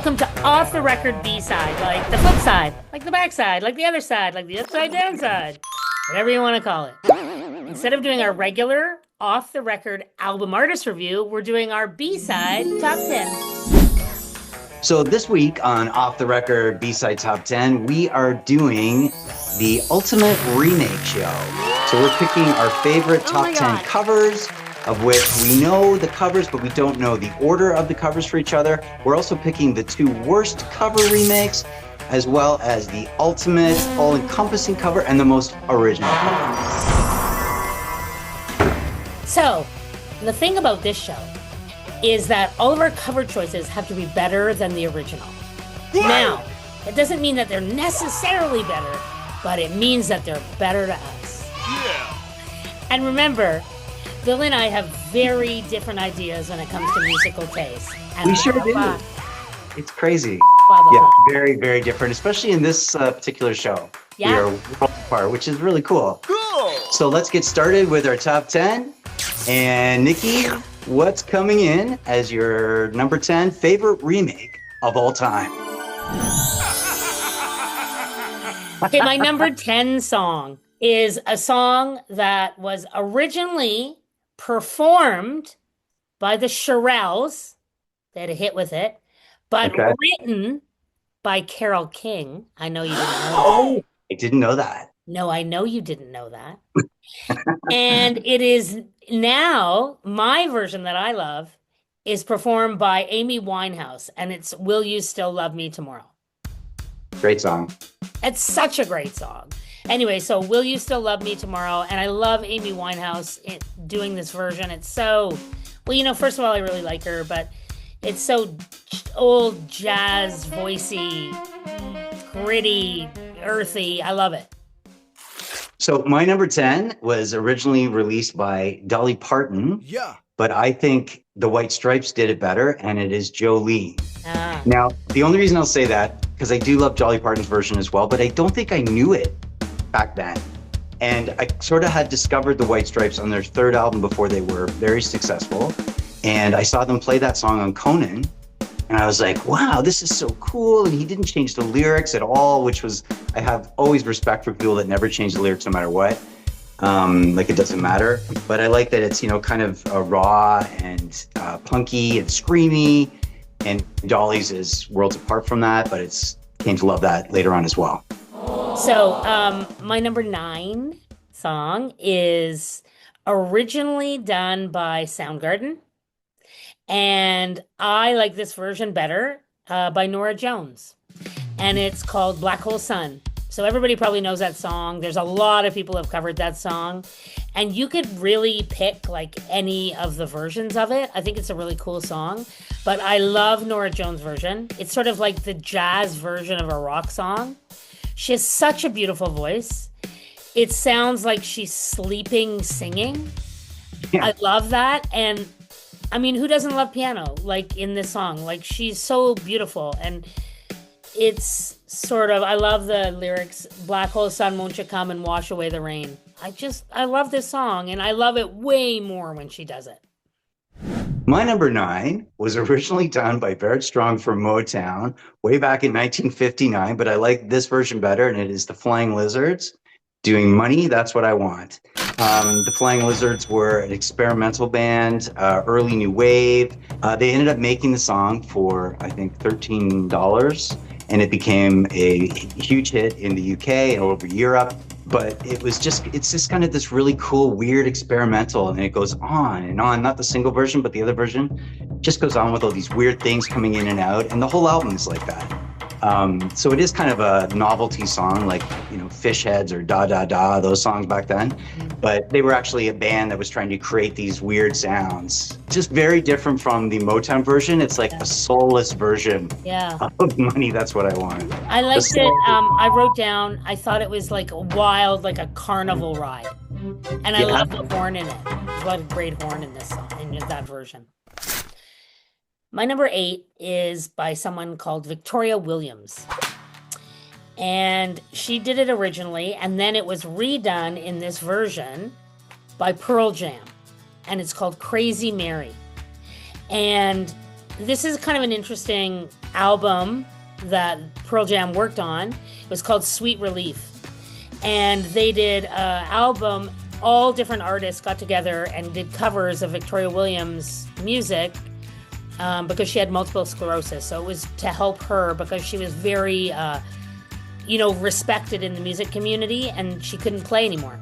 Welcome to Off the Record B-side, like the flip side, like the back side, like the other side, like the upside down side, whatever you want to call it. Instead of doing our regular Off the Record album artist review, we're doing our B-side top 10. So this week on Off the Record B-side top 10, we are doing the ultimate remake show. So we're picking our favorite top 10 covers, of which we know the covers, but we don't know the order of the covers for each other. We're also picking the 2 worst cover remakes, as well as the ultimate, all-encompassing cover and the most original cover. So, the thing about this show is that all of our cover choices have to be better than the original. What? Now, it doesn't mean that they're necessarily better, but it means that they're better to us. Yeah. And remember, Bill and I have very different ideas when it comes to musical taste. And we sure do. It's crazy. Yeah, very, very different, especially in this particular show. Yeah. We are worlds apart, which is really cool. Cool. So let's get started with our top 10. And Nikki, what's coming in as your number 10 favorite remake of all time? Okay, my number 10 song is a song that was originally performed by the Shirelles. They had a hit with it, but written by Carole King. I know you didn't know that. Oh, I didn't know that. No, I know you didn't know that. And it is now, my version that I love is performed by Amy Winehouse, and it's Will You Still Love Me Tomorrow? Great song. It's such a great song. Anyway, so Will You Still Love Me Tomorrow? And I love Amy Winehouse doing this version. It's so, well, you know, first of all, I really like her, but it's so old jazz voicey, gritty, earthy. I love it. So my number 10 was originally released by Dolly Parton. Yeah. But I think the White Stripes did it better, and it is Jolene. Ah. Now, the only reason I'll say that, because I do love Dolly Parton's version as well, but I don't think I knew it back then. And I sort of had discovered the White Stripes on their 3rd album before they were very successful. And I saw them play that song on Conan. And I was like, wow, this is so cool. And he didn't change the lyrics at all, which was, I have always respect for people that never change the lyrics no matter what. Like it doesn't matter. But I like that it's, you know, kind of raw and punky and screamy. And Dolly's is worlds apart from that, but it's came to love that later on as well. So my number 9 song is originally done by Soundgarden. And I like this version better by Norah Jones. And it's called Black Hole Sun. So everybody probably knows that song. There's a lot of people have covered that song. And you could really pick like any of the versions of it. I think it's a really cool song. But I love Norah Jones' version. It's sort of like the jazz version of a rock song. She has such a beautiful voice. It sounds like she's sleeping singing. Yeah. I love that. And I mean, who doesn't love piano like in this song? Like she's so beautiful. And it's sort of, I love the lyrics, black hole sun, won't you come and wash away the rain? I love this song, and I love it way more when she does it. My number 9 was originally done by Barrett Strong for Motown way back in 1959, but I like this version better, and it is the Flying Lizards doing Money, That's What I Want. The Flying Lizards were an experimental band, early new wave. They ended up making the song for, I think, $13, and it became a huge hit in the UK and over Europe. But it's just kind of this really cool, weird experimental, and it goes on and on. Not the single version, but the other version just goes on with all these weird things coming in and out, and the whole album is like that. So it is kind of a novelty song, like, you know, Fish Heads or Da Da Da, those songs back then. But they were actually a band that was trying to create these weird sounds. Just very different from the Motown version. It's like a soulless version of Money, That's What I Want. I liked it. I wrote down, I thought it was like a wild, like a carnival ride. And I love the horn in it. There's a lot of great horn in this song, in that version. My number 8 is by someone called Victoria Williams. And she did it originally, and then it was redone in this version by Pearl Jam. And it's called Crazy Mary. And this is kind of an interesting album that Pearl Jam worked on. It was called Sweet Relief. And they did an album, all different artists got together and did covers of Victoria Williams' music because she had multiple sclerosis. So it was to help her because she was very, respected in the music community and she couldn't play anymore.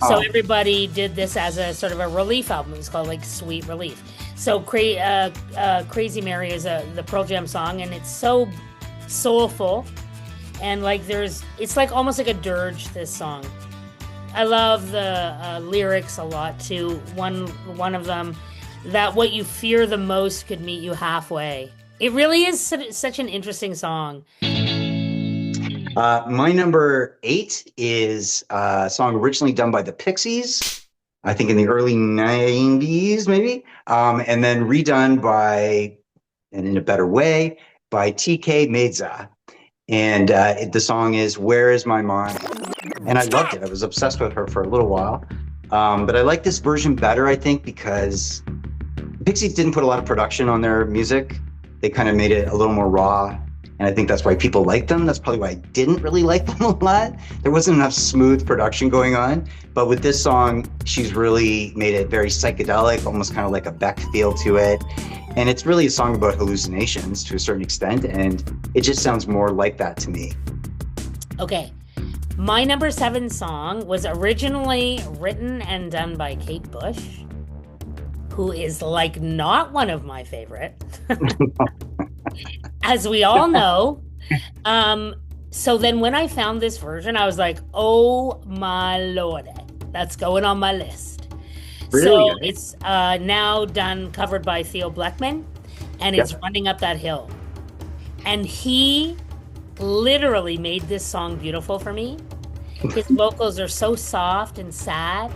So Oh, everybody did this as a sort of a relief album. It was called like Sweet Relief. So Crazy Mary is the Pearl Jam song, and it's so soulful, and like it's like almost like a dirge. This song, I love the lyrics a lot too. One of them, that what you fear the most could meet you halfway. It really is such an interesting song. my number 8 is a song originally done by the Pixies, I think in the early 90s, maybe, and then redone by, and in a better way, by TK Maidza. And the song is Where Is My Mind? And I loved it. I was obsessed with her for a little while. But I like this version better, I think, because Pixies didn't put a lot of production on their music. They kind of made it a little more raw. And I think that's why people liked them. That's probably why I didn't really like them a lot. There wasn't enough smooth production going on. But with this song, she's really made it very psychedelic, almost kind of like a Beck feel to it. And it's really a song about hallucinations to a certain extent. And it just sounds more like that to me. Okay, my number 7 song was originally written and done by Kate Bush, who is like not one of my favorite, as we all know. So then when I found this version, I was like, oh my lord, that's going on my list. So Really? it's now done, covered by Theo Bleckman, and it's Yep. Running Up That Hill. And he literally made this song beautiful for me. His vocals are so soft and sad,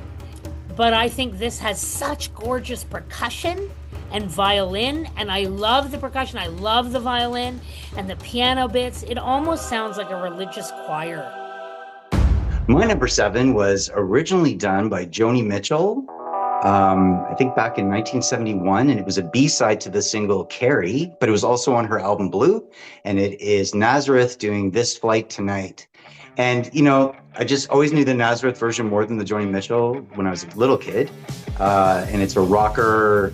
but I think this has such gorgeous percussion and violin, and I love the percussion. I love the violin and the piano bits. It almost sounds like a religious choir. My number 7 was originally done by Joni Mitchell, I think back in 1971, and it was a B-side to the single Carrie, but it was also on her album Blue, and it is Nazareth doing This Flight Tonight. And, I just always knew the Nazareth version more than the Joni Mitchell when I was a little kid. And it's a rocker,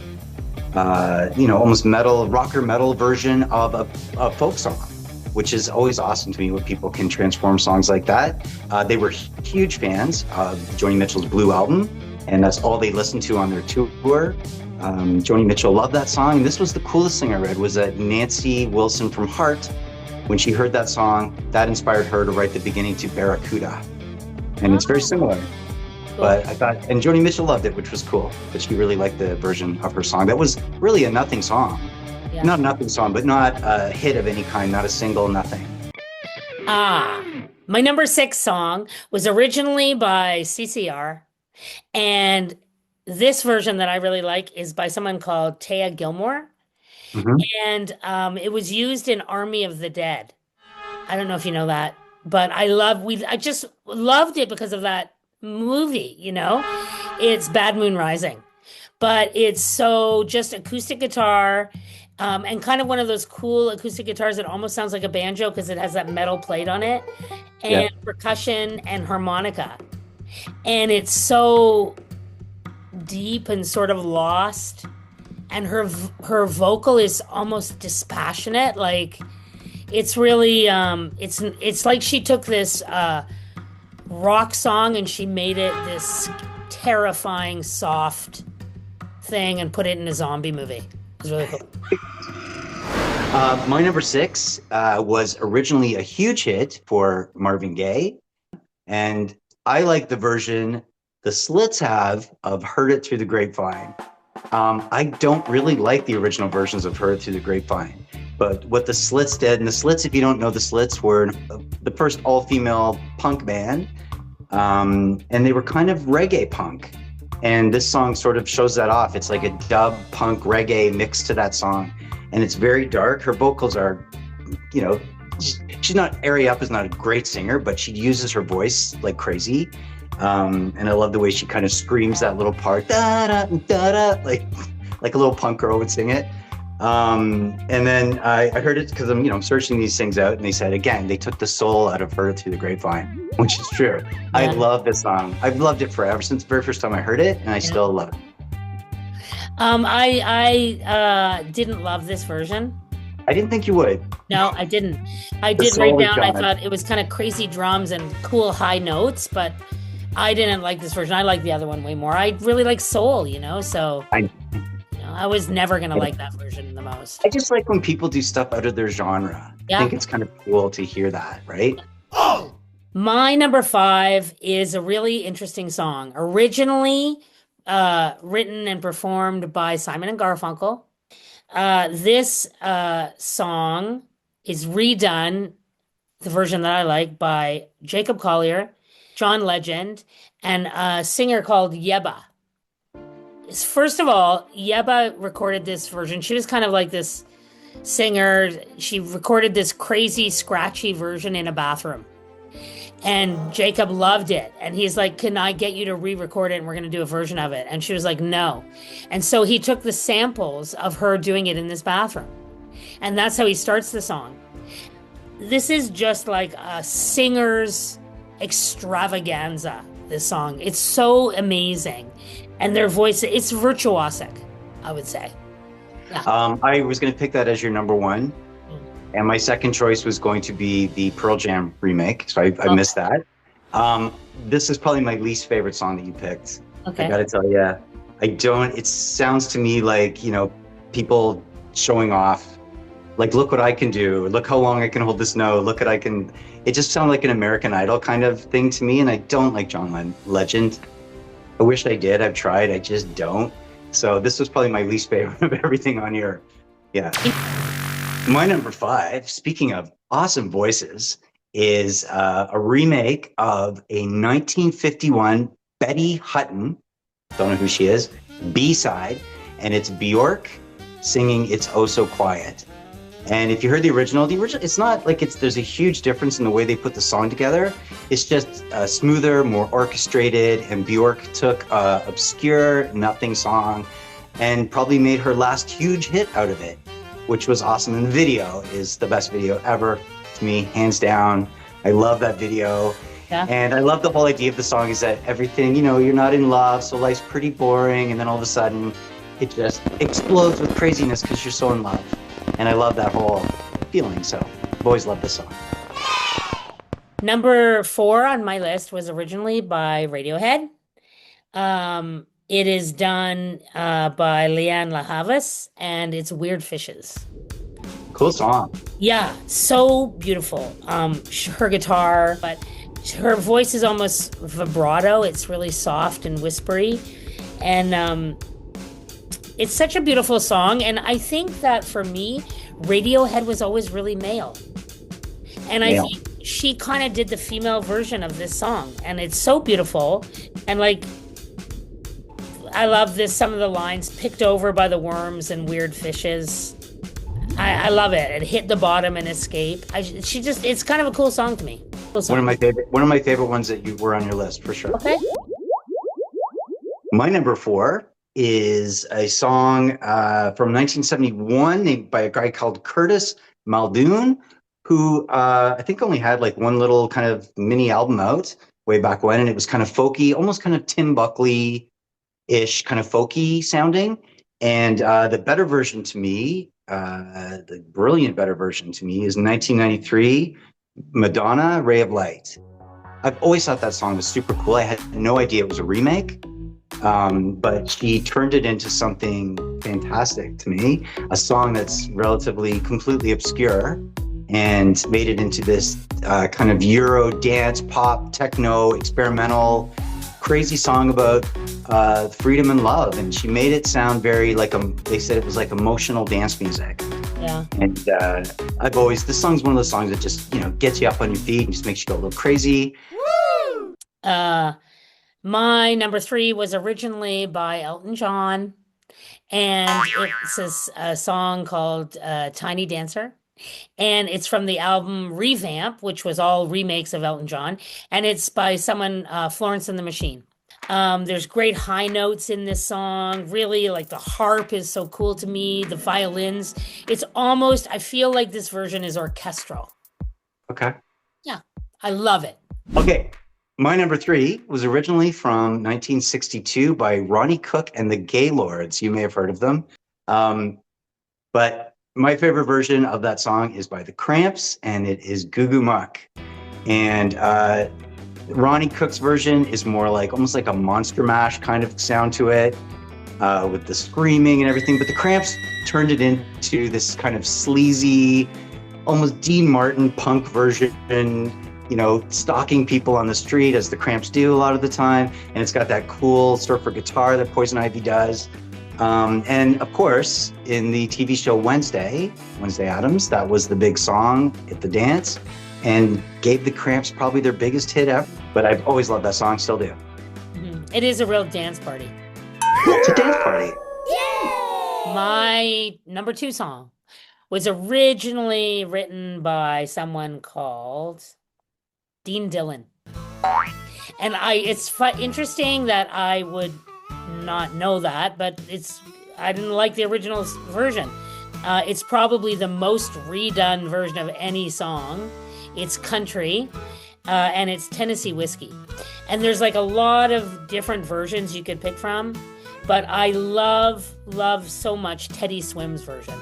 almost rocker metal version of a folk song, which is always awesome to me when people can transform songs like that. They were huge fans of Joni Mitchell's Blue album, and that's all they listened to on their tour. Joni Mitchell loved that song. And this was the coolest thing I read, was that Nancy Wilson from Heart, when she heard that song, that inspired her to write the beginning to Barracuda. And it's very similar. But I thought, and Joni Mitchell loved it, which was cool, but she really liked the version of her song. That was really a nothing song. Yeah. Not a nothing song, but not a hit of any kind, not a single, nothing. Ah, my number 6 song was originally by CCR, and this version that I really like is by someone called Taya Gilmore, Mhm. and it was used in Army of the Dead. I don't know if you know that, but I just loved it because of that movie. It's Bad Moon Rising, but it's so just acoustic guitar, and kind of one of those cool acoustic guitars that almost sounds like a banjo because it has that metal plate on it, Yeah. and percussion and harmonica. And it's so deep and sort of lost. And her vocal is almost dispassionate. Like it's really it's like she took this rock song and she made it this terrifying soft thing and put it in a zombie movie. It was really cool. My number 6 was originally a huge hit for Marvin Gaye. And I like the version the Slits have of Heard It Through the Grapevine. I don't really like the original versions of Heard It Through the Grapevine. But what the Slits did, and the Slits, if you don't know the Slits, were the first all-female punk band. And they were kind of reggae punk. And this song sort of shows that off. It's like a dub punk reggae mixed to that song. And it's very dark. Her vocals are, she's not, Ari Up is not a great singer, but she uses her voice like crazy. And I love the way she kind of screams that little part, da da da da, like a little punk girl would sing it. And then I heard it because I'm searching these things out, and they said again they took the soul out of "Heard It Through the Grapevine," which is true. I Yeah. love this song. I've loved it forever since the very first time I heard it, and I Yeah. still love it. I didn't love this version. I didn't think you would. No, I didn't. I The did write soul is down, I gone. thought it was kind of crazy drums and cool high notes, but I didn't like this version. I like the other one way more. I really like soul, so I I was never gonna like that version the most. I just like when people do stuff out of their genre. I Yeah. think it's kind of cool to hear that, right? My number five is a really interesting song. Originally written and performed by Simon and Garfunkel. This song is redone, the version that I like, by Jacob Collier, John Legend, and a singer called Yeba. First of all, Yeba recorded this version. She was kind of like this singer. She recorded this crazy, scratchy version in a bathroom. And Jacob loved it. And he's like, "Can I get you to re record it? And we're going to do a version of it." And she was like, "No." And so he took the samples of her doing it in this bathroom. And that's how he starts the song. This is just like a singer's extravaganza, this song. It's so amazing. And their voice, it's virtuosic, I would say. Yeah. I was going to pick that as your number one, and my second choice was going to be the Pearl Jam remake. So I Okay. missed that. This is probably my least favorite song that you picked. I Okay. got to tell you, I don't. It sounds to me like people showing off. Like, look what I can do. Look how long I can hold this note. Look what I can. It just sounded like an American Idol kind of thing to me, and I don't like Legend. I wish I did. I've tried. I just don't. So this was probably my least favorite of everything on here. Yeah. My number five, speaking of awesome voices, is a remake of a 1951 Betty Hutton, don't know who she is, B-side, and it's Bjork singing "It's Oh So Quiet." And if you heard the original, it's not like there's a huge difference in the way they put the song together. It's just smoother, more orchestrated, and Bjork took a obscure nothing song and probably made her last huge hit out of it, which was awesome. And the video is the best video ever to me, hands down. I love that video. Yeah. And I love the whole idea of the song is that everything, you're not in love, so life's pretty boring. And then all of a sudden, it just explodes with craziness because you're so in love. And I love that whole feeling. So I've always loved this song. Number four on my list was originally by Radiohead. It is done by Leanne LaHavas, and it's Weird Fishes. Cool song. Yeah, so beautiful. Her guitar, but her voice is almost vibrato. It's really soft and whispery, and it's such a beautiful song. And I think that for me, Radiohead was always really male, and I Nail. think she kind of did the female version of this song, and it's so beautiful. And like, I love this. Some of the lines picked over by the worms and weird fishes. I love it. It hit the bottom and escape. It's kind of a cool song to me. Cool One of song. my favorite ones that you were on your list for sure. Okay. My number four is a song from 1971 named by a guy called Curtis Muldoon, who I think only had like one little kind of mini album out way back when, and it was kind of folky, almost kind of Tim Buckley-ish, kind of folky sounding. And the better version to me, the brilliant better version to me, is 1993 Madonna, "Ray of Light." I've always thought that song was super cool. I had no idea it was a remake, but she turned it into something fantastic to me, a song that's relatively completely obscure, and made it into this kind of Euro dance, pop, techno, experimental, crazy song about freedom and love. And she made it sound very like, they said it was like emotional dance music. Yeah. And this song's one of those songs that just, gets you up on your feet and just makes you go a little crazy. Uh, my number three was originally by Elton John, and it's a song called Tiny Dancer. And it's from the album Revamp, which was all remakes of Elton John. And it's by someone, Florence and the Machine. There's great high notes in this song. Really, like the harp is so cool to me. The violins. It's almost, I feel like this version is orchestral. Okay. Yeah, I love it. Okay. My number three was originally from 1962 by Ronnie Cook and the Gaylords. You may have heard of them. Um, but my favorite version of that song is by the Cramps, and it is Goo Goo Muck. And Ronnie Cook's version is more like almost like a Monster Mash kind of sound to it, with the screaming and everything. But the Cramps turned it into this kind of sleazy, almost Dean Martin punk version, stalking people on the street as the Cramps do a lot of the time. And it's got that cool surfer guitar that Poison Ivy does. And of course, in the TV show Wednesday Addams, that was the big song at the dance and gave the Cramps probably their biggest hit ever. But I've always loved that song, still do. It is a real dance party. It's a dance party. My number two song was originally written by someone called Dean Dillon. And it's interesting that I would not know that, but I didn't like the original version. It's probably the most redone version of any song. It's country, and it's Tennessee Whiskey. And there's like a lot of different versions you could pick from, but I love so much Teddy Swims' version.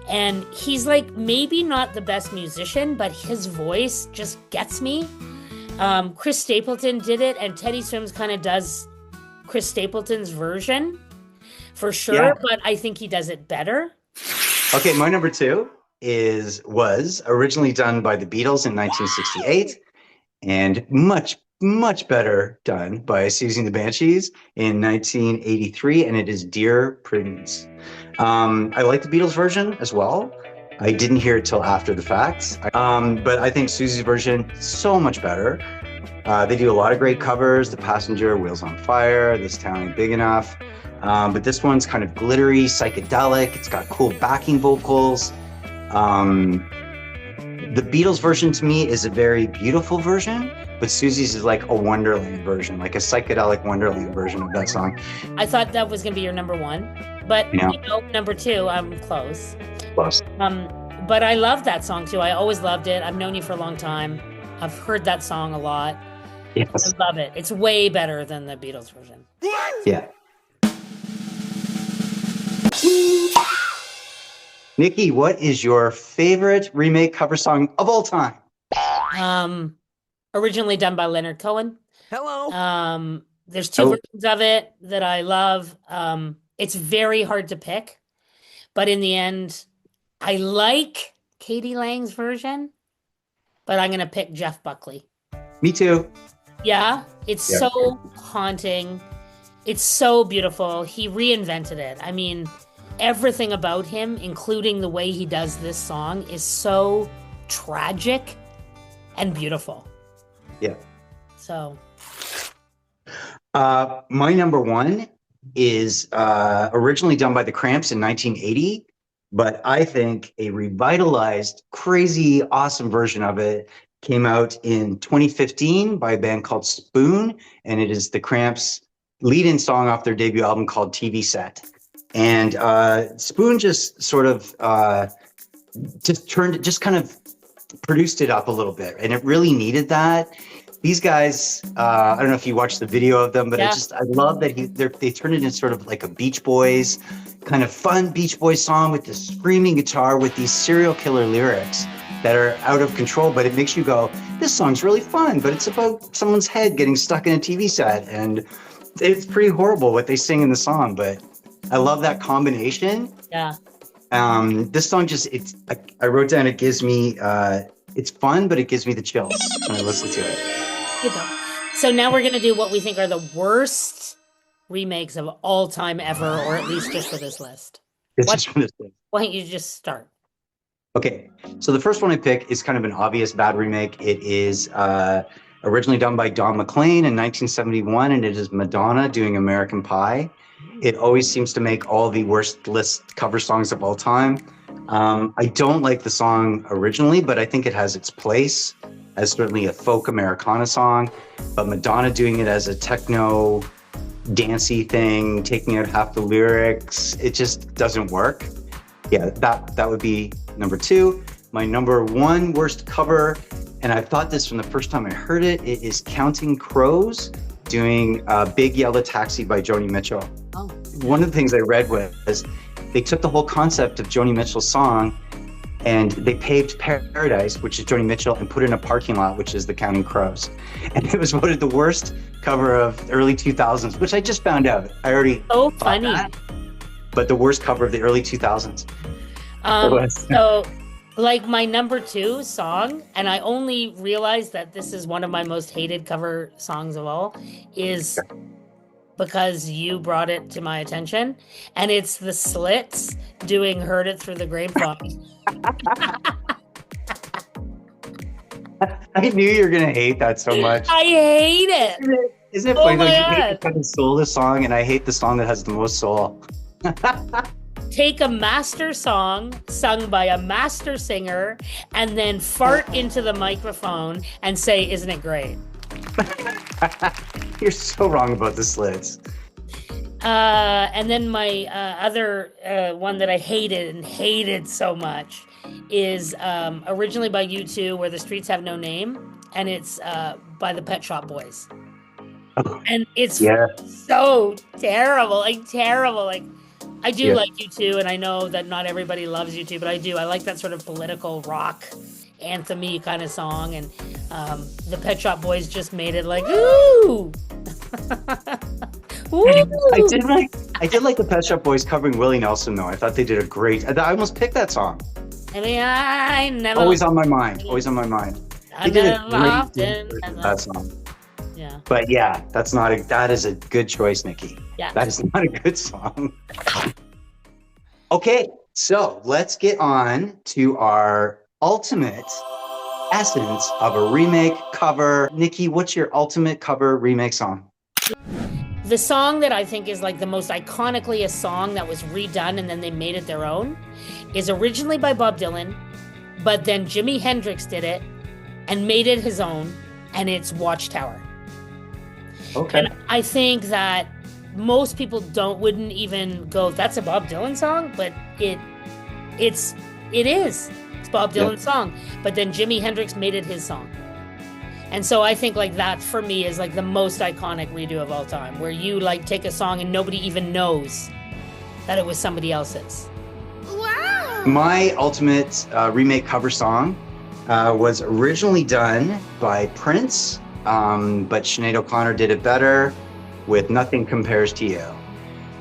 And he's like maybe not the best musician, but his voice just gets me. Chris Stapleton did it, and Teddy Swims kind of does Chris Stapleton's version for sure, Yeah. but I think he does it better. Okay, my number two was originally done by the Beatles in 1968 and much better done by Susie and the Banshees in 1983, and it is Dear Prudence. I like the Beatles version as well. I didn't hear it till after the fact, but I think Susie's version so much better. They do a lot of great covers: The Passenger, Wheels on Fire, This Town Ain't Big Enough. But this one's kind of glittery, psychedelic. It's got cool backing vocals. The Beatles version to me is a very beautiful version, but Susie's is like a Wonderland version, like a psychedelic Wonderland version of that song. I thought that was going to be your number one, but Yeah. number two, I'm close. Close. But I love that song too. I always loved it. I've known you for a long time. I've heard that song a lot. Yes. I love it. It's way better than the Beatles version. Yeah. Nikki, what is your favorite remake cover song of all time? Originally done by Leonard Cohen. Hello. There's two versions of it that I love. It's very hard to pick, but in the end, I like Katie Lang's version, but I'm gonna pick Jeff Buckley. Me too. Yeah, it's Yeah. so haunting. It's so beautiful. He reinvented it. I mean, everything about him, including the way he does this song, is so tragic and beautiful. Yeah. So, My number one is originally done by the Cramps in 1980, but I think a revitalized, crazy, awesome version of it came out in 2015 by a band called Spoon, and it is the Cramps' lead-in song off their debut album called TV Set. And Spoon just sort of just kind of produced it up a little bit, and it really needed that. These guys, I don't know if you watched the video of them, but Yeah. I love that they turned it into sort of like a Beach Boys kind of fun Beach Boys song with this screaming guitar with these serial killer lyrics that are out of control, but it makes you go, this song's really fun, but it's about someone's head getting stuck in a TV set, and it's pretty horrible what they sing in the song, but I love that combination. yeah. This song I wrote down, it gives me, it's fun, but it gives me the chills when I listen to it. Good though. So now we're gonna do what we think are the worst remakes of all time ever, or at least just for this list. It's What? just from this thing. Why don't you just start? Okay, so the first one I pick is kind of an obvious bad remake. It is originally done by Don McLean in 1971, and it is Madonna doing American Pie. It always seems to make all the worst list cover songs of all time. I don't like the song originally, but I think it has its place. as certainly a folk Americana song, but Madonna doing it as a techno dancey thing, taking out half the lyrics, it just doesn't work. Yeah, that would be number two. My number one worst cover, and I thought this from the first time I heard it, it is Counting Crows doing Big Yellow Taxi by Joni Mitchell. Oh. One of the things I read was they took the whole concept of Joni Mitchell's song and they paved Paradise, which is Joni Mitchell, and put it in a parking lot, which is the Counting Crows. And it was voted the worst cover of the early 2000s, which I just found out. I already So funny. that, but the worst cover of the early 2000s. So like my number two song, and I only realized that this is one of my most hated cover songs of all, is because you brought it to my attention, and it's the Slits doing Heard It Through the Grapevine. I knew you were going to hate that so much. I hate it. Isn't it Oh funny my though? You God. hate the kind of soul of the song, and I hate the song that has the most soul. Take a master song sung by a master singer and then fart into the microphone and say, "Isn't it great?" You're so wrong about the Slits. And then my other one that I hated so much is originally by U2, Where the Streets Have No Name, and it's by the Pet Shop Boys. Oh, And it's yeah. so terrible, like terrible. Like I do Yeah. like U2, and I know that not everybody loves U2, but I do. I like that sort of political rock anthem-y kind of song, and the Pet Shop Boys just made it like, ooh! Woo! I did like the Pet Shop Boys covering Willie Nelson though. I thought they did a great. I almost picked that song. I mean, I never. Always on my mind. Always on my mind. I They did a never great often. version of that song. Yeah. But yeah, that is a good choice, Nikki. Yeah. That is not a good song. Okay, so let's get on to our ultimate essence of a remake cover. Nikki, what's your ultimate cover remake song? The song that I think is like the most iconically a song that was redone and then they made it their own is originally by Bob Dylan, but then Jimi Hendrix did it and made it his own, and it's Watchtower. Okay. And I think that most people wouldn't even go, that's a Bob Dylan song, but it is. It's Bob Dylan's song. But then Jimi Hendrix made it his song. And so I think like that for me is like the most iconic redo of all time, where you like take a song and nobody even knows that it was somebody else's. Wow! My ultimate remake cover song was originally done by Prince, but Sinead O'Connor did it better with Nothing Compares to You.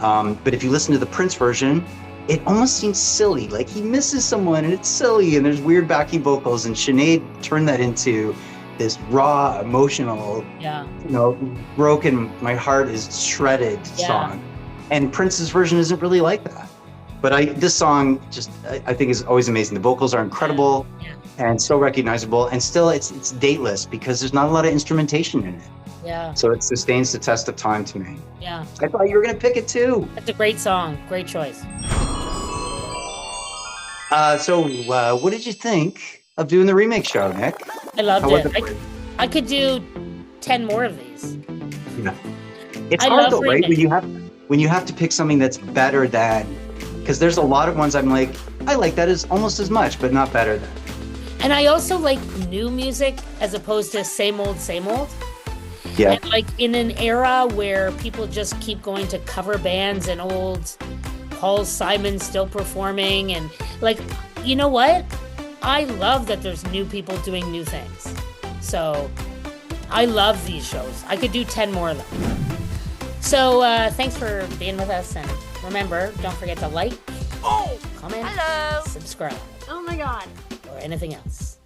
But if you listen to the Prince version, it almost seems silly. Like he misses someone and it's silly and there's weird backing vocals, and Sinead turned that into this raw, emotional, Yeah. broken, my heart is shredded song. And Prince's version isn't really like that. But this song just, I think is always amazing. The vocals are incredible and so recognizable, and still it's dateless because there's not a lot of instrumentation in it. Yeah. So it sustains the test of time to me. Yeah. I thought you were going to pick it too. That's a great song. Great choice. So what did you think of doing the remake show, Nick? I loved How was it. it for you? I could do 10 more of these. Yeah. It's I hard love though, right? remakes. When you have to pick something that's better than, because there's a lot of ones I'm like, I like that as almost as much, but not better than. And I also like new music as opposed to same old, same old. Yeah. And like in an era where people just keep going to cover bands and old Paul Simon still performing, and like, you know what? I love that there's new people doing new things. So I love these shows. I could do 10 more of them. So thanks for being with us, and remember, don't forget to like, comment, Hello! subscribe, Oh my god. or anything else.